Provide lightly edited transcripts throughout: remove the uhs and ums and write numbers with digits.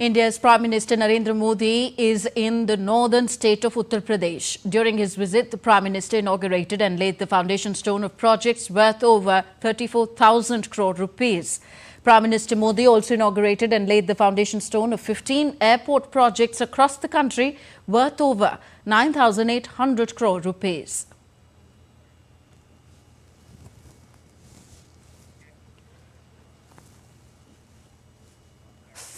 India's Prime Minister Narendra Modi is in the northern state of Uttar Pradesh. During his visit, the Prime Minister inaugurated and laid the foundation stone of projects worth over 34,000 crore rupees. Prime Minister Modi also inaugurated and laid the foundation stone of 15 airport projects across the country worth over 9,800 crore rupees.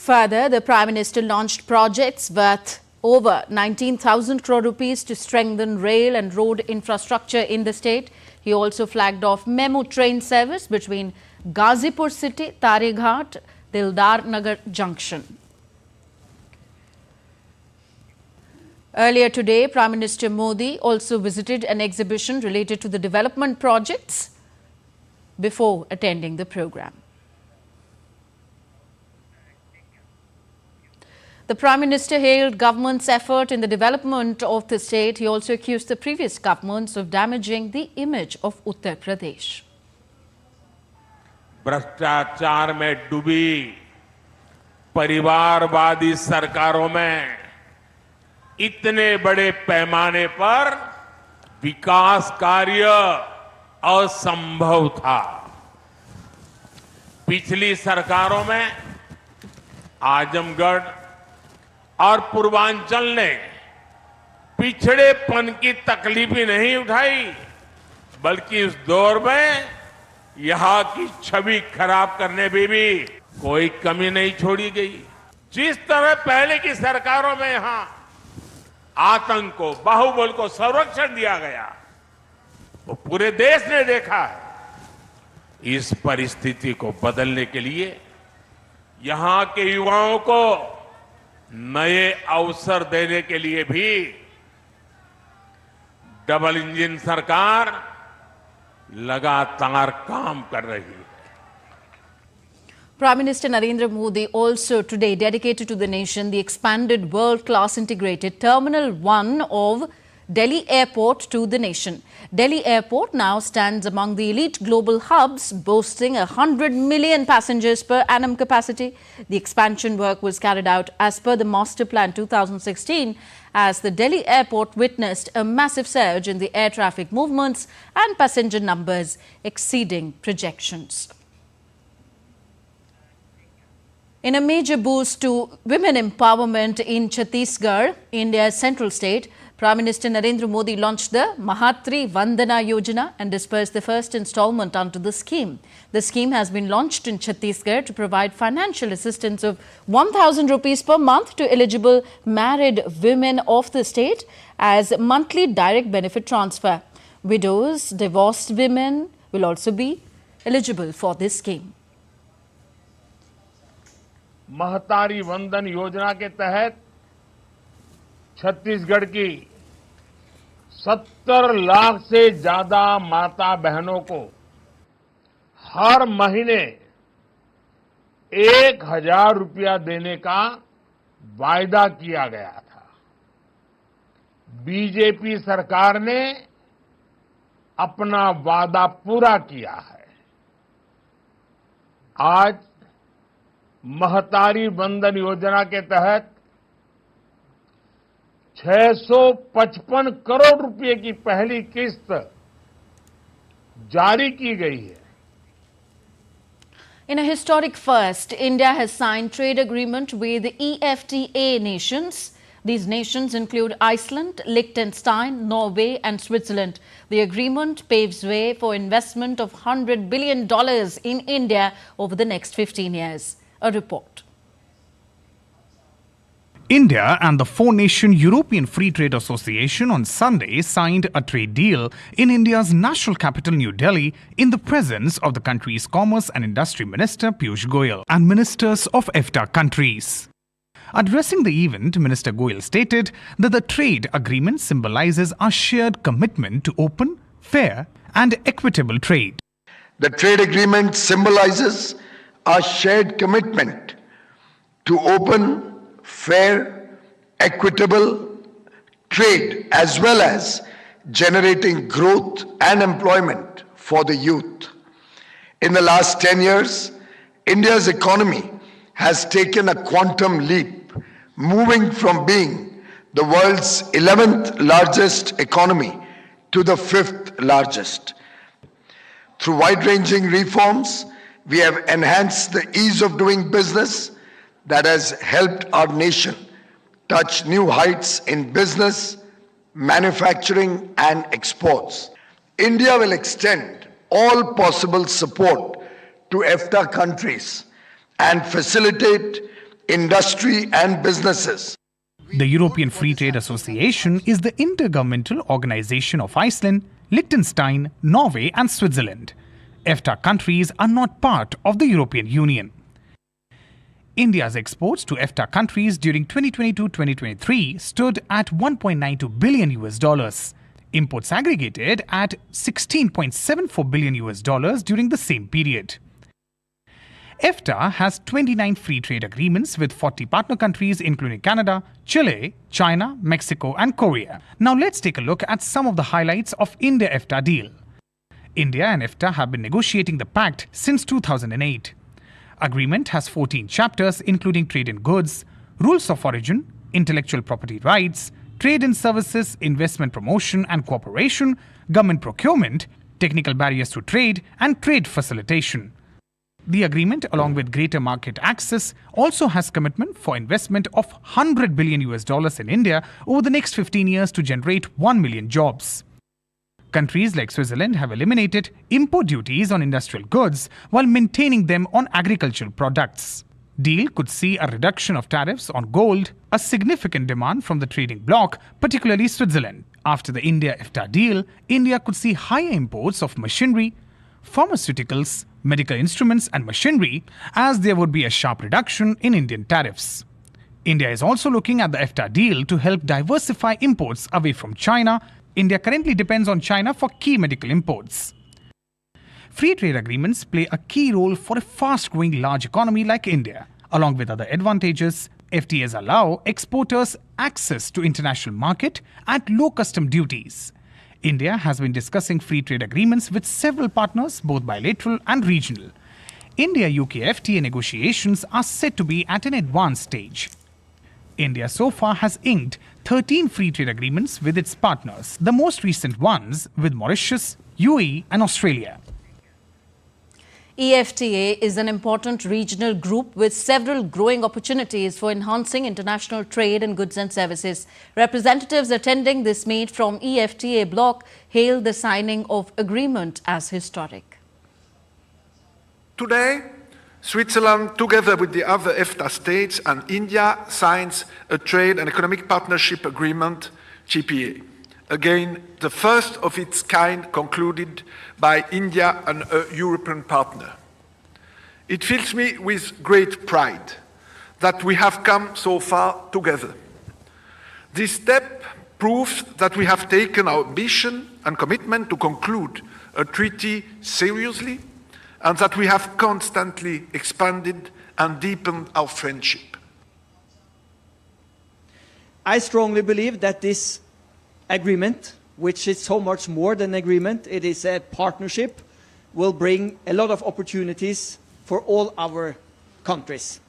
Further, the Prime Minister launched projects worth over 19,000 crore rupees to strengthen rail and road infrastructure in the state. He also flagged off memo train service between Ghazipur City, Tareghat, Dildar Junction. Earlier today, Prime Minister Modi also visited an exhibition related to the development projects before attending the program. The Prime Minister hailed government's effort in the development of the state. He also accused the previous governments of damaging the image of Uttar Pradesh. भ्रष्टाचार में डूबी परिवारवादी सरकारों में इतने बड़े पैमाने पर विकास कार्य असंभव था। पिछली सरकारों में आजमगढ़ और पूर्वांचल ने पिछड़ेपन की तकलीफ ही नहीं उठाई, बल्कि उस दौर में यहां की छवि खराब करने में भी कोई कमी नहीं छोड़ी गई। जिस तरह पहले की सरकारों में यहां आतंक को, बाहुबल को संरक्षण दिया गया, वो पूरे देश ने देखा है। इस परिस्थिति को बदलने के लिए यहां के युवाओं को नए अवसर देने के लिए भी डबल इंजन सरकार लगातार काम कर रही है। Prime Minister Narendra Modi also today dedicated to the nation the expanded world-class integrated Terminal 1 of Delhi Airport to the nation. Delhi Airport now stands among the elite global hubs, boasting 100 million passengers per annum capacity. The expansion work was carried out as per the Master Plan 2016, as the Delhi Airport witnessed a massive surge in the air traffic movements and passenger numbers exceeding projections. In a major boost to women empowerment in Chhattisgarh, India's central state, Prime Minister Narendra Modi launched the Mahatri Vandana Yojana and dispersed the first installment under the scheme. The scheme has been launched in Chhattisgarh to provide financial assistance of 1,000 rupees per month to eligible married women of the state as monthly direct benefit transfer. Widows, divorced women will also be eligible for this scheme. Mahtari Vandan योजना के तहत छत्तीसगढ़ की 70 लाख से ज्यादा माता बहनों को हर महीने 1,000 रुपया देने का वायदा किया गया था। बीजेपी सरकार ने अपना वादा पूरा किया है। आज महतारी वंदन योजना के तहत 655 करोड़ रुपए की पहली किस्त जारी की गई है। In a historic first, India has signed trade agreement with EFTA nations. These nations include Iceland, Liechtenstein, Norway and Switzerland. The agreement paves way for investment of $100 billion in India over the next 15 years. A report. India and the four-nation European Free Trade Association on Sunday signed a trade deal in India's national capital New Delhi in the presence of the country's Commerce and Industry Minister Piyush Goyal and ministers of EFTA countries. Addressing the event, Minister Goyal stated that the trade agreement symbolizes our shared commitment to open, fair and equitable trade. The trade agreement symbolizes our shared commitment to open, fair, equitable trade as well as generating growth and employment for the youth. In the last 10 years, India's economy has taken a quantum leap, moving from being the world's 11th largest economy to the 5th largest. Through wide-ranging reforms, we have enhanced the ease of doing business that has helped our nation touch new heights in business, manufacturing, and exports. India will extend all possible support to EFTA countries and facilitate industry and businesses. The European Free Trade Association is the intergovernmental organization of Iceland, Liechtenstein, Norway and Switzerland. EFTA countries are not part of the European Union. India's exports to EFTA countries during 2022-2023 stood at $1.92 billion. Imports aggregated at $16.74 billion during the same period. EFTA has 29 free trade agreements with 40 partner countries including Canada, Chile, China, Mexico and Korea. Now let's take a look at some of the highlights of India-EFTA deal. India and EFTA have been negotiating the pact since 2008. Agreement has 14 chapters including trade in goods, rules of origin, intellectual property rights, trade in services, investment promotion and cooperation, government procurement, technical barriers to trade and trade facilitation. The agreement, along with greater market access, also has commitment for investment of $100 billion in India over the next 15 years to generate 1 million jobs. Countries like Switzerland have eliminated import duties on industrial goods while maintaining them on agricultural products. Deal could see a reduction of tariffs on gold, a significant demand from the trading bloc, particularly Switzerland. After the India-EFTA deal, India could see higher imports of machinery, pharmaceuticals, medical instruments and machinery, as there would be a sharp reduction in Indian tariffs. India is also looking at the EFTA deal to help diversify imports away from China. India currently depends on China for key medical imports. Free trade agreements play a key role for a fast-growing large economy like India. Along with other advantages, FTAs allow exporters access to international market at low custom duties. India has been discussing free trade agreements with several partners, both bilateral and regional. India-UK FTA negotiations are said to be at an advanced stage. India so far has inked 13 free trade agreements with its partners, the most recent ones with Mauritius, UAE and Australia. EFTA is an important regional group with several growing opportunities for enhancing international trade in goods and services. Representatives attending this meet from EFTA bloc hailed the signing of agreement as historic. Today, Switzerland, together with the other EFTA states and India, signs a Trade and Economic Partnership Agreement, GPA. Again, the first of its kind concluded by India and a European partner. It fills me with great pride that we have come so far together. This step proves that we have taken our ambition and commitment to conclude a treaty seriously, and that we have constantly expanded and deepened our friendship. I strongly believe that this agreement, which is so much more than an agreement, it is a partnership, will bring a lot of opportunities for all our countries.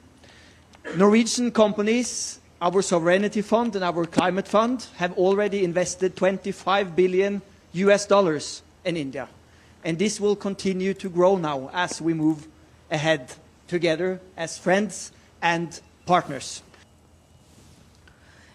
Norwegian companies, our Sovereignty Fund and our Climate Fund have already invested $25 billion in India. And this will continue to grow now as we move ahead together as friends and partners.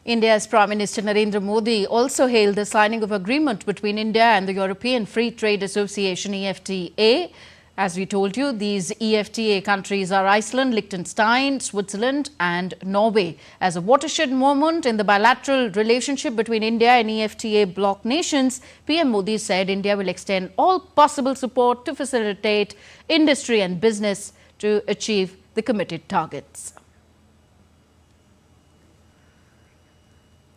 India's Prime Minister Narendra Modi also hailed the signing of agreement between India and the European Free Trade Association EFTA. As we told you, these EFTA countries are Iceland, Liechtenstein, Switzerland and Norway. As a watershed moment in the bilateral relationship between India and EFTA bloc nations, PM Modi said India will extend all possible support to facilitate industry and business to achieve the committed targets.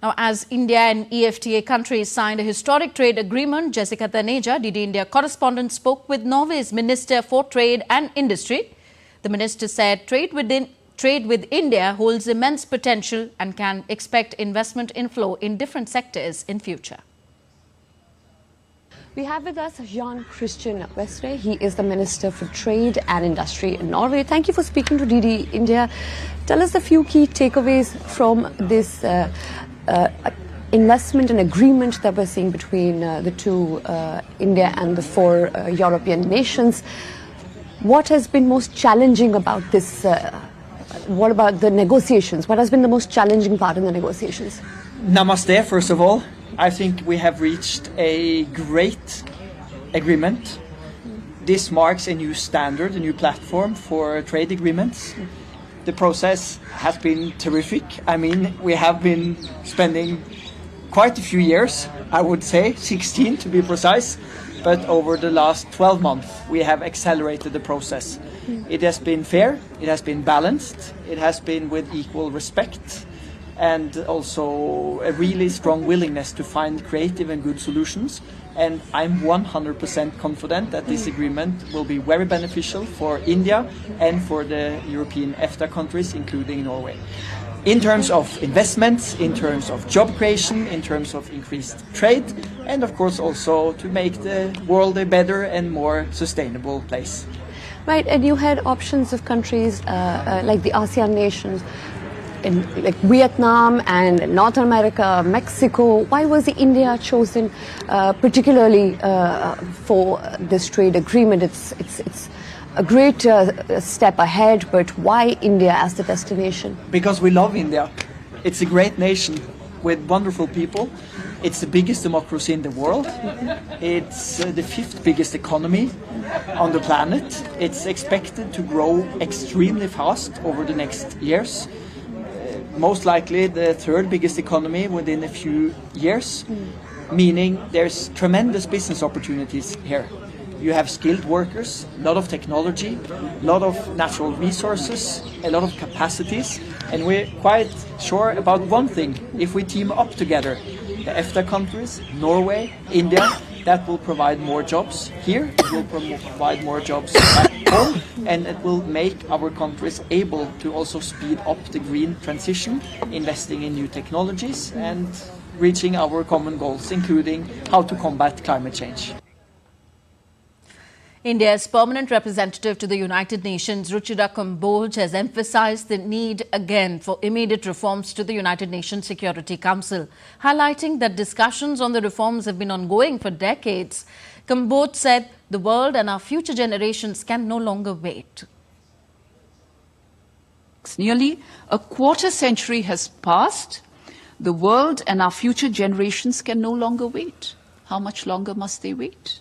Now, as India and EFTA countries signed a historic trade agreement, Jessica Taneja, DD India correspondent, spoke with Norway's Minister for Trade and Industry. The minister said trade with India holds immense potential and can expect investment inflow in different sectors in future. We have with us Jan Christian Vestre. He is the Minister for Trade and Industry in Norway. Thank you for speaking to DD India. Tell us a few key takeaways from this investment and agreement that we're seeing between the two, India and the four European nations. What has been most challenging about this? What about the negotiations? What has been the most challenging part in the negotiations? Namaste, first of all. I think we have reached a great agreement. This marks a new standard, a new platform for trade agreements. The process has been terrific. I mean, we have been spending quite a few years, I would say, 16 to be precise, but over the last 12 months we have accelerated the process. It has been fair, it has been balanced, it has been with equal respect, and also a really strong willingness to find creative and good solutions. And I'm 100% confident that this agreement will be very beneficial for India and for the European EFTA countries, including Norway. In terms of investments, in terms of job creation, in terms of increased trade, and of course also to make the world a better and more sustainable place. Right, and you had options of countries like the ASEAN nations, in like Vietnam and North America, Mexico. Why was India chosen particularly for this trade agreement? It's a great step ahead, but why India as the destination? Because we love India. It's a great nation with wonderful people. It's the biggest democracy in the world. It's the fifth biggest economy on the planet. It's expected to grow extremely fast over the next years. Most likely the third biggest economy within a few years, meaning there's tremendous business opportunities here. You have skilled workers, a lot of technology, a lot of natural resources, a lot of capacities, and we're quite sure about one thing: if we team up together, the EFTA countries, Norway, India, that will provide more jobs here, it will provide more jobs back home, and it will make our countries able to also speed up the green transition, investing in new technologies and reaching our common goals, including how to combat climate change. India's permanent representative to the United Nations, Ruchira Kamboj, has emphasized the need again for immediate reforms to the United Nations Security Council, highlighting that discussions on the reforms have been ongoing for decades. Kamboj said the world and our future generations can no longer wait. Nearly a quarter century has passed. The world and our future generations can no longer wait. How much longer must they wait?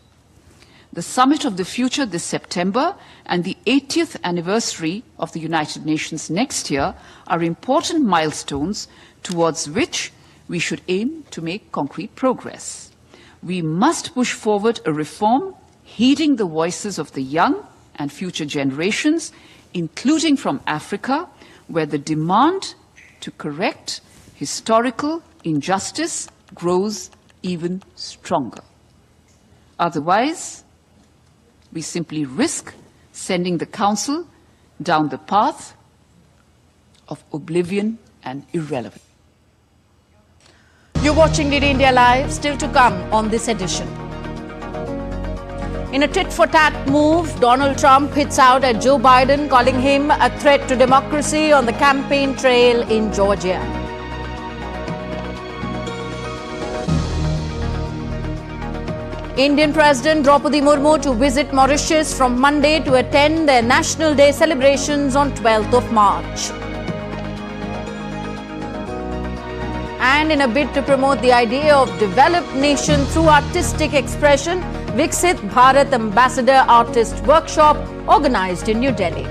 The Summit of the Future this September and the 80th anniversary of the United Nations next year are important milestones towards which we should aim to make concrete progress. We must push forward a reform heeding the voices of the young and future generations, including from Africa, where the demand to correct historical injustice grows even stronger. Otherwise, we simply risk sending the Council down the path of oblivion and irrelevance. You're watching DD India Live. Still to come on this edition. In a tit-for-tat move, Donald Trump hits out at Joe Biden, calling him a threat to democracy on the campaign trail in Georgia. Indian President Draupadi Murmu to visit Mauritius from Monday to attend their National Day celebrations on 12th of March. And in a bid to promote the idea of developed nation through artistic expression, Viksit Bharat Ambassador Artist Workshop organized in New Delhi.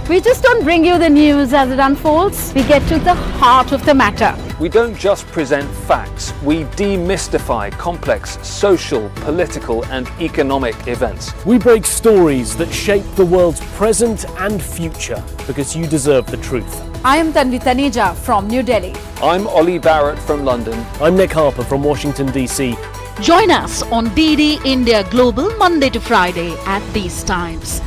We just don't bring you the news as it unfolds. We get to the heart of the matter. We don't just present facts, we demystify complex social, political and economic events. We break stories that shape the world's present and future because you deserve the truth. I am Tanvi Taneja from New Delhi. I'm Ollie Barrett from London. I'm Nick Harper from Washington, DC. Join us on DD India Global Monday to Friday at these times.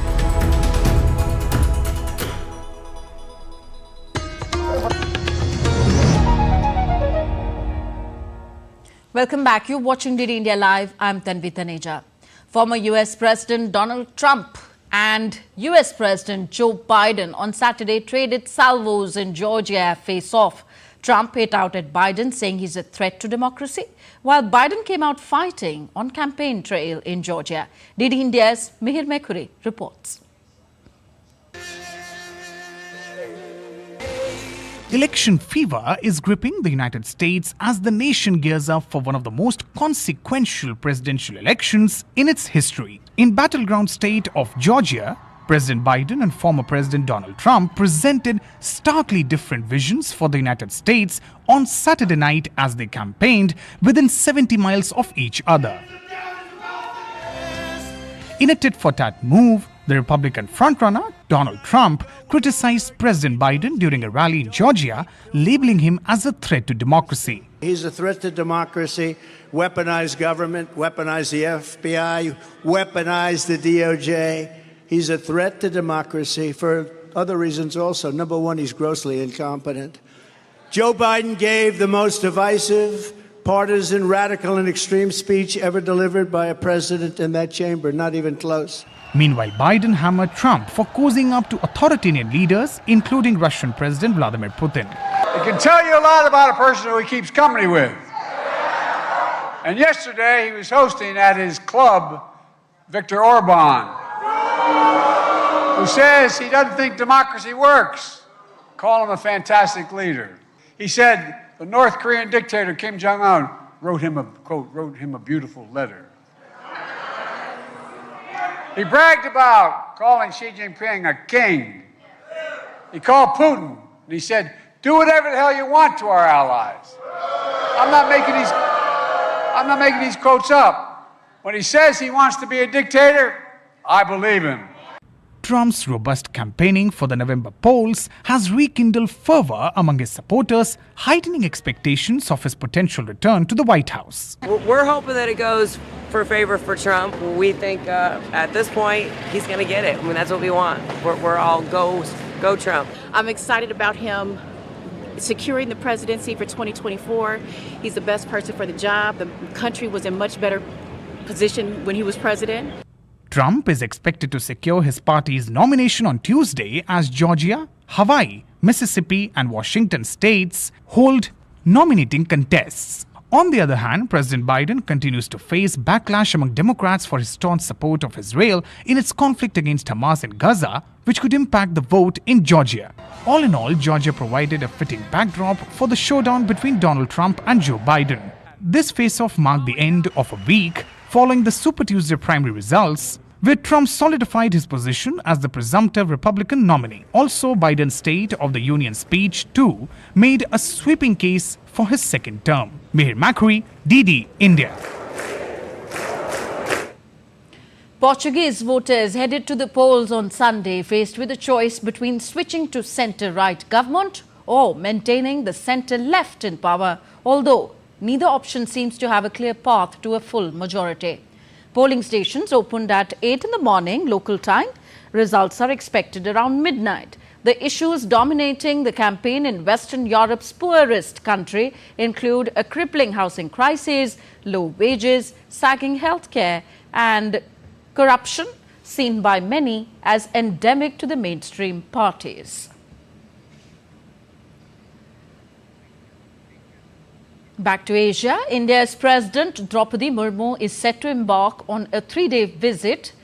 Welcome back. You're watching DD India Live. I'm Tanvi Taneja. Former US President Donald Trump and US President Joe Biden on Saturday traded salvos in Georgia face-off. Trump hit out at Biden, saying he's a threat to democracy, while Biden came out fighting on campaign trail in Georgia. DD India's Mihir Mekhuri reports. Election fever is gripping the United States as the nation gears up for one of the most consequential presidential elections in its history. In battleground state of Georgia, President Biden and former President Donald Trump presented starkly different visions for the United States on Saturday night as they campaigned within 70 miles of each other. In a tit-for-tat move, the Republican frontrunner, Donald Trump, criticized President Biden during a rally in Georgia, labeling him as a threat to democracy. He's a threat to democracy, weaponized government, weaponized the FBI, weaponized the DOJ. He's a threat to democracy for other reasons also. Number one, he's grossly incompetent. Joe Biden gave the most divisive, partisan, radical, and extreme speech ever delivered by a president in that chamber, not even close. Meanwhile, Biden hammered Trump for cozying up to authoritarian leaders, including Russian President Vladimir Putin. It can tell you a lot about a person who he keeps company with. And yesterday, he was hosting at his club Viktor Orban, who says he doesn't think democracy works. Call him a fantastic leader. He said the North Korean dictator Kim Jong-un wrote him a beautiful letter. He bragged about calling Xi Jinping a king. He called Putin, and he said, do whatever the hell you want to our allies. I'm not making these quotes up. When he says he wants to be a dictator, I believe him. Trump's robust campaigning for the November polls has rekindled fervor among his supporters, heightening expectations of his potential return to the White House. We're hoping that it goes for favor for Trump. We think at this point he's going to get it. I mean, that's what we want. We're all go Trump. I'm excited about him securing the presidency for 2024. He's the best person for the job. The country was in much better position when he was president. Trump is expected to secure his party's nomination on Tuesday as Georgia, Hawaii, Mississippi and Washington states hold nominating contests. On the other hand, President Biden continues to face backlash among Democrats for his staunch support of Israel in its conflict against Hamas in Gaza, which could impact the vote in Georgia. All in all, Georgia provided a fitting backdrop for the showdown between Donald Trump and Joe Biden. This face-off marked the end of a week following the Super Tuesday primary results, where Trump solidified his position as the presumptive Republican nominee. Also, Biden's State of the Union speech, too, made a sweeping case for his second term. Mihir Mekhuri, DD India. Portuguese voters headed to the polls on Sunday faced with a choice between switching to centre-right government or maintaining the centre-left in power, although neither option seems to have a clear path to a full majority. Polling stations opened at 8 in the morning local time. Results are expected around midnight. The issues dominating the campaign in Western Europe's poorest country include a crippling housing crisis, low wages, sagging healthcare, and corruption, seen by many as endemic to the mainstream parties. Back to Asia, India's President Draupadi Murmu is set to embark on a 3-day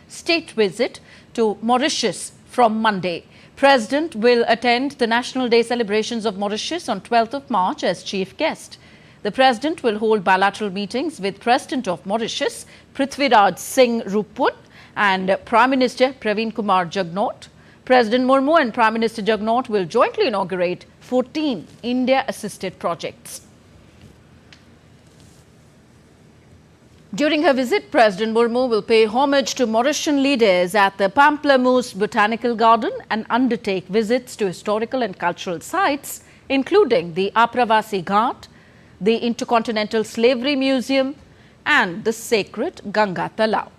state visit to Mauritius from Monday. President will attend the National Day celebrations of Mauritius on 12th of March as chief guest. The President will hold bilateral meetings with President of Mauritius, Prithviraj Singh Ruput, and Prime Minister Praveen Kumar Jugnauth. President Murmu and Prime Minister Jugnauth will jointly inaugurate 14 India-assisted projects. During her visit, President Murmu will pay homage to Mauritian leaders at the Pamplemousse Botanical Garden and undertake visits to historical and cultural sites, including the Apravasi Ghat, the Intercontinental Slavery Museum, and the sacred Ganga Talab.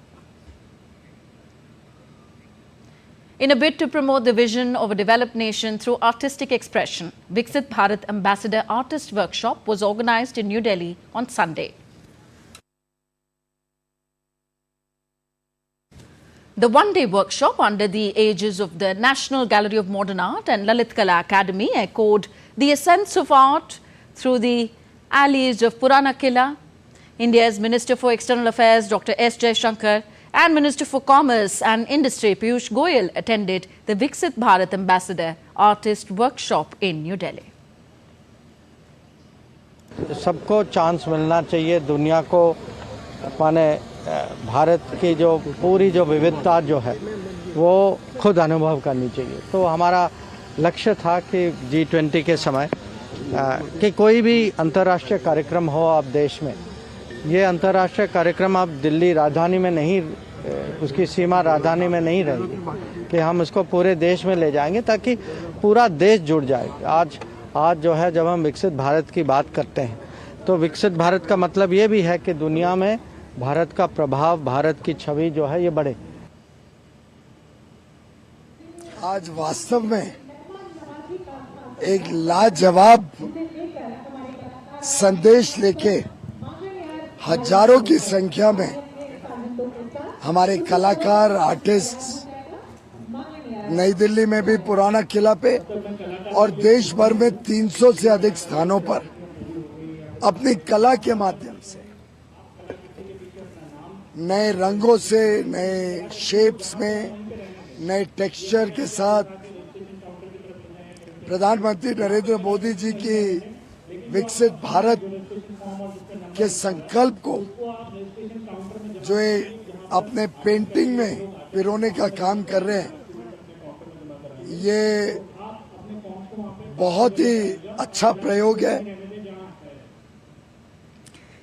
In a bid to promote the vision of a developed nation through artistic expression, Viksit Bharat Ambassador Artist Workshop was organized in New Delhi on Sunday. The one-day workshop under the aegis of the National Gallery of Modern Art and Lalit Kala Academy echoed the essence of art through the alleys of Purana Killa. India's Minister for External Affairs Dr. S. Jaishankar and Minister for Commerce and Industry Piyush Goyal attended the Viksit Bharat Ambassador Artist Workshop in New Delhi. सबको chance मिलना चाहिए, दुनिया को माने भारत की जो पूरी जो विविधता जो है वो खुद अनुभव करनी चाहिए। तो हमारा लक्ष्य था कि G20 के समय कि कोई भी अंतर्राष्ट्रीय कार्यक्रम हो आप देश में, ये अंतर्राष्ट्रीय कार्यक्रम आप दिल्ली राजधानी में नहीं, उसकी सीमा राजधानी में नहीं रहेगी, कि हम इसको पूरे देश में ले जाएंगे ताकि पूरा देश जुड़ जाए। आज जो है जब हम विकसित भारत की बात करते हैं तो विकसित भारत का मतलब ये भी है कि दुनिया में भारत का प्रभाव, भारत की छवि जो है ये बढ़े। आज वास्तव में एक लाजवाब संदेश लेके हजारों की संख्या में हमारे कलाकार, आर्टिस्ट नई दिल्ली में भी पुराना किला पे और देश भर में 300 से अधिक स्थानों पर अपनी कला के माध्यम से नए रंगों से, नए शेप्स में, नए टेक्सचर के साथ प्रधानमंत्री नरेंद्र मोदी जी की विकसित भारत के संकल्प को जो अपने पेंटिंग में पिरोने का काम कर रहे हैं, ये बहुत ही अच्छा प्रयोग है।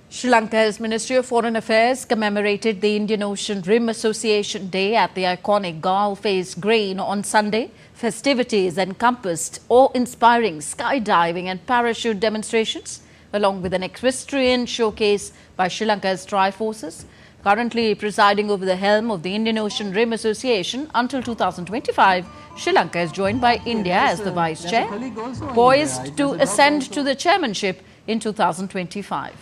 Sri Lanka's Ministry of Foreign Affairs commemorated the Indian Ocean Rim Association Day at the iconic Gull-Face Green on Sunday. Festivities encompassed awe-inspiring skydiving and parachute demonstrations, along with an equestrian showcase by Sri Lanka's Tri-Forces. Currently presiding over the helm of the Indian Ocean Rim Association until 2025, Sri Lanka is joined by India as the vice chair, poised to ascend to the chairmanship in 2025.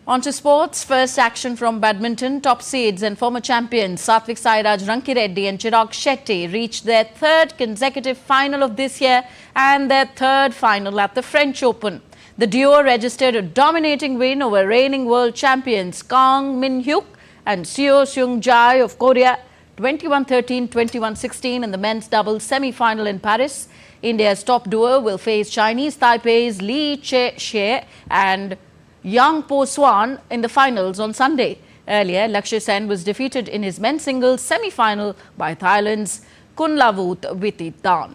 On to sports. First action from badminton. Top seeds and former champions Satwik-Chirag Rankireddy and Chirag Shetty reached their third consecutive final of this year and their third final at the French Open. The duo registered a dominating win over reigning world champions Kang Min-hyuk and Seo Seung-jae of Korea, 21-13, 21-16 in the men's doubles semi-final in Paris. India's top duo will face Chinese Taipei's Lee Che-shie and Yang Po-swan in the finals on Sunday. Earlier, Lakshya Sen was defeated in his men's singles semi-final by Thailand's Kunlavut Wittitan.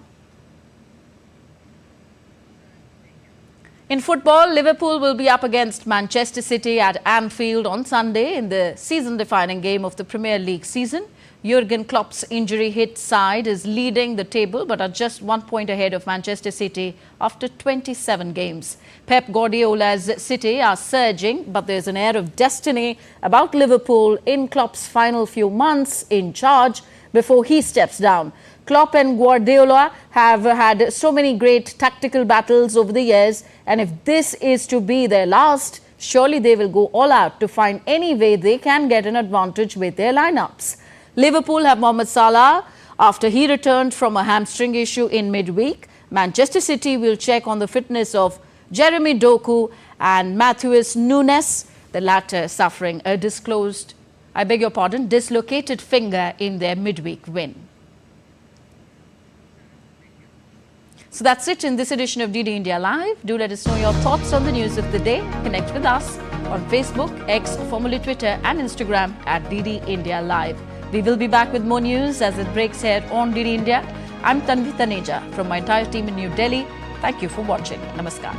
In football, Liverpool will be up against Manchester City at Anfield on Sunday in the season-defining game of the Premier League season. Jurgen Klopp's injury-hit side is leading the table but are just 1 point ahead of Manchester City after 27 games. Pep Guardiola's City are surging, but there's an air of destiny about Liverpool in Klopp's final few months in charge before he steps down. Klopp and Guardiola have had so many great tactical battles over the years, and if this is to be their last, surely they will go all out to find any way they can get an advantage with their lineups. Liverpool have Mohamed Salah after he returned from a hamstring issue in midweek. Manchester City will check on the fitness of Jeremy Doku and Matheus Nunes, the latter suffering a dislocated finger in their midweek win. So that's it in this edition of DD India Live. Do let us know your thoughts on the news of the day. Connect with us on Facebook, X, formerly Twitter and Instagram at DD India Live. We will be back with more news as it breaks here on DD India. I'm Tanvi Taneja from my entire team in New Delhi. Thank you for watching. Namaskar.